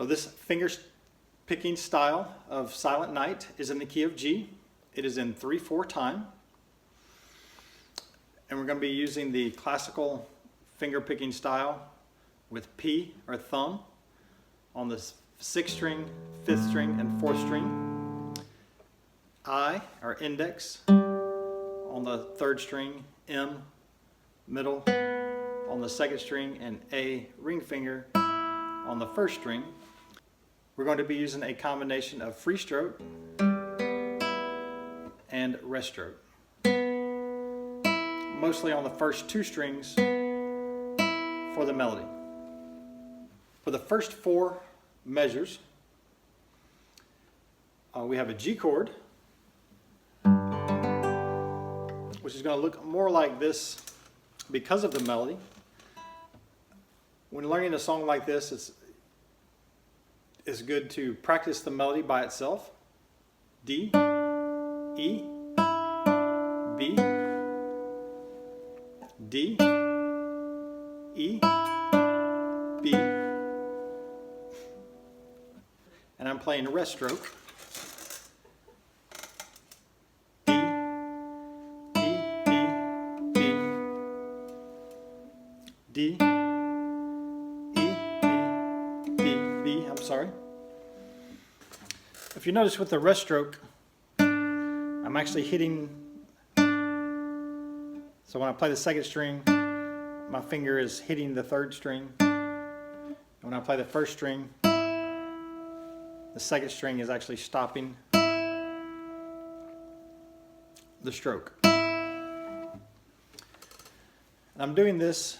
So this finger picking style of Silent Night is in the key of G. It is in 3/4 time. And we're going to be using the classical finger picking style with P or thumb on the 6th string, 5th string, and 4th string. I or index on the 3rd string, M middle on the 2nd string, and A ring finger on the 1st string. We're going to be using a combination of free stroke and rest stroke, mostly on the first 2 strings for the melody. For the first 4 measures, we have a G chord, which is going to look more like this because of the melody. When learning a song like this, it's good to practice the melody by itself. D, E, B, D, E, B, and I'm playing a rest stroke. B, E, B, B, D, sorry. If you notice with the rest stroke, I'm actually hitting, so when I play the 2nd string, my finger is hitting the 3rd string. And when I play the 1st string, the 2nd string is actually stopping the stroke. And I'm doing this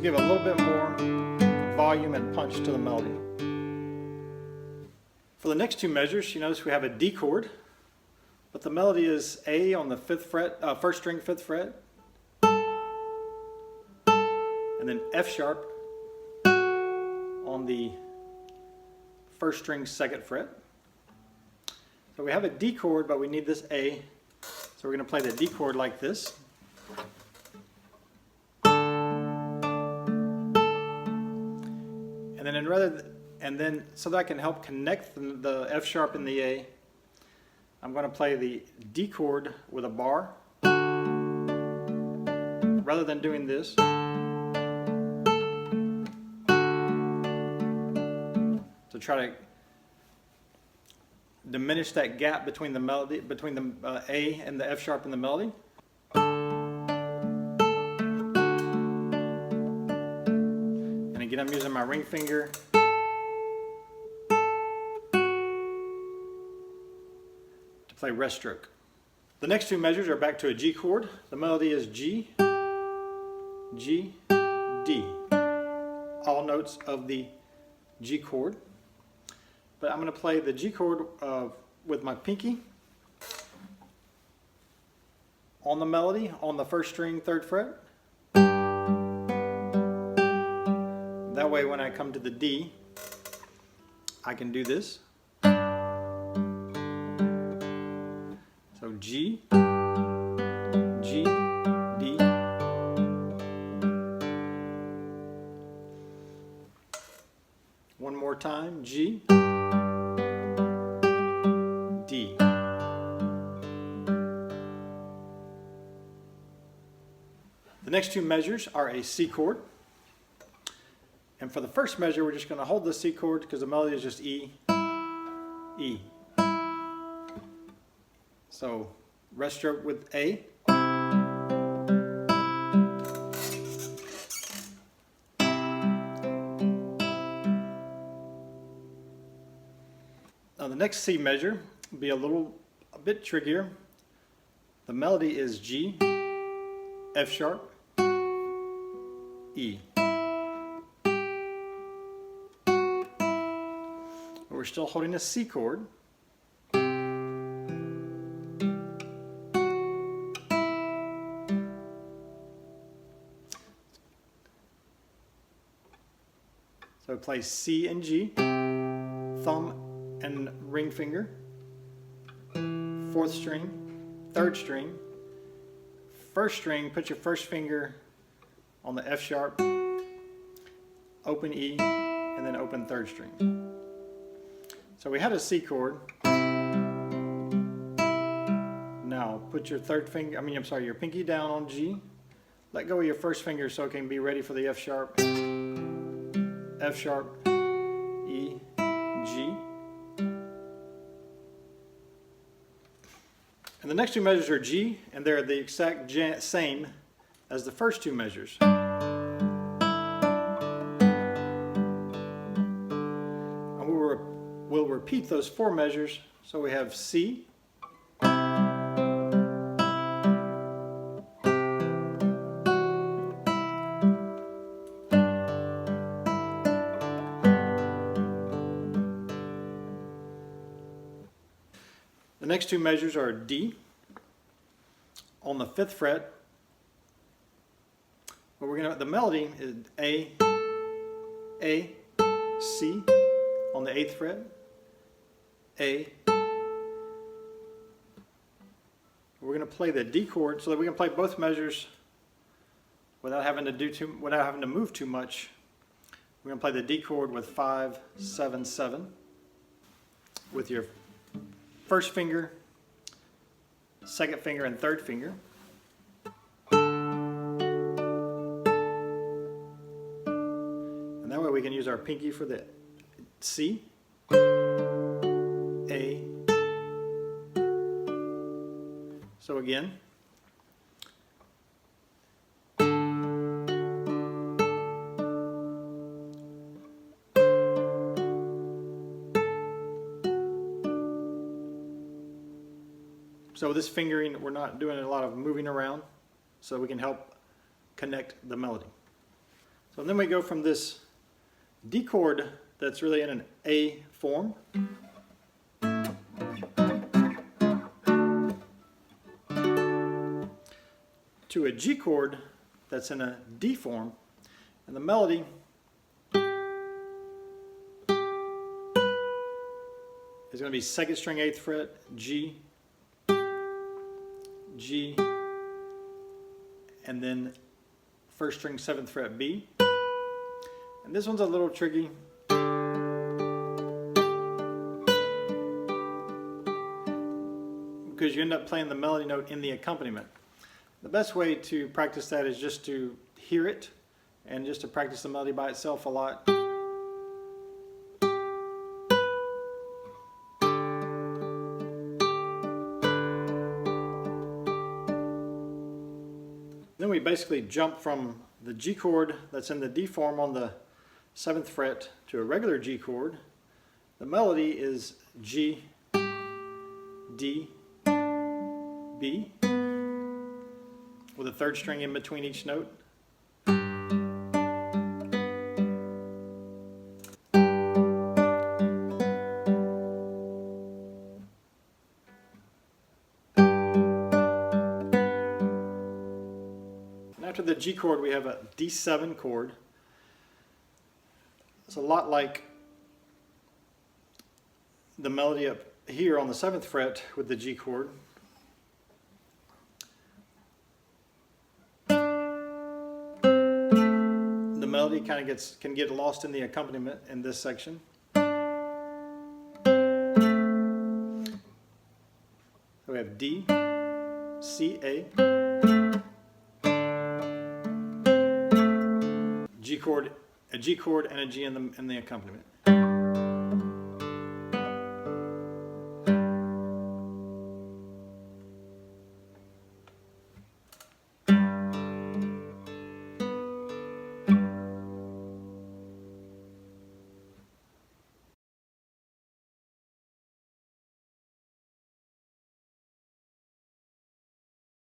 give a little bit more volume and punch to the melody. For the next 2 measures, you notice we have a D chord, but the melody is A on the 5th fret, 1st string, 5th fret, and then F sharp on the 1st string, 2nd fret. So we have a D chord, but we need this A, so we're going to play the D chord like this. And then so that I can help connect the F sharp and the A, I'm going to play the D chord with a bar rather than doing this. To try to diminish that gap between the melody, between the A and the F sharp in the melody. And again, I'm using my ring finger to play rest stroke. The next 2 measures are back to a G chord. The melody is G, G, D. All notes of the G chord. But I'm going to play the G chord with my pinky on the melody on the 1st string, 3rd fret. That way when I come to the D, I can do this. So G, G, D. One more time, G, D. The next 2 measures are a C chord. And for the first measure, we're just going to hold the C chord because the melody is just E, E. So rest stroke with A. Now the next C measure will be a bit trickier. The melody is G, F sharp, E. We're still holding a C chord. So play C and G, thumb and ring finger, 4th string, 3rd string, 1st string, put your 1st finger on the F sharp, open E, and then open third string. So we had a C chord. Now put your your pinky down on G. Let go of your first finger so it can be ready for the F sharp, E, G. And the next two measures are G, and they're the exact same as the first two measures. And we'll repeat those four measures. So we have C, the next two measures are D on the 5th fret. But the melody is A, C on the 8th fret, A. We're going to play the D chord so that we can play both measures without having to move too much. We're going to play the D chord with 5, 7, 7 with your first finger, second finger, and third finger. And that way we can use our pinky for the C, A. So again. So with this fingering, we're not doing a lot of moving around, so we can help connect the melody. So then we go from this D chord that's really in an A form to a G chord that's in a D form, and the melody is going to be 2nd string 8th fret, G, G, and then 1st string 7th fret B. And this one's a little tricky. Because you end up playing the melody note in the accompaniment. The best way to practice that is just to hear it and just to practice the melody by itself a lot. Then we basically jump from the G chord that's in the D form on the 7th fret to a regular G chord. The melody is G, D, B, with a 3rd string in between each note. After the G chord, we have a D7 chord. It's a lot like the melody up here on the 7th fret with the G chord. The melody kind of can get lost in the accompaniment in this section. So we have D, C, A. G chord, a G chord, and a G in the accompaniment.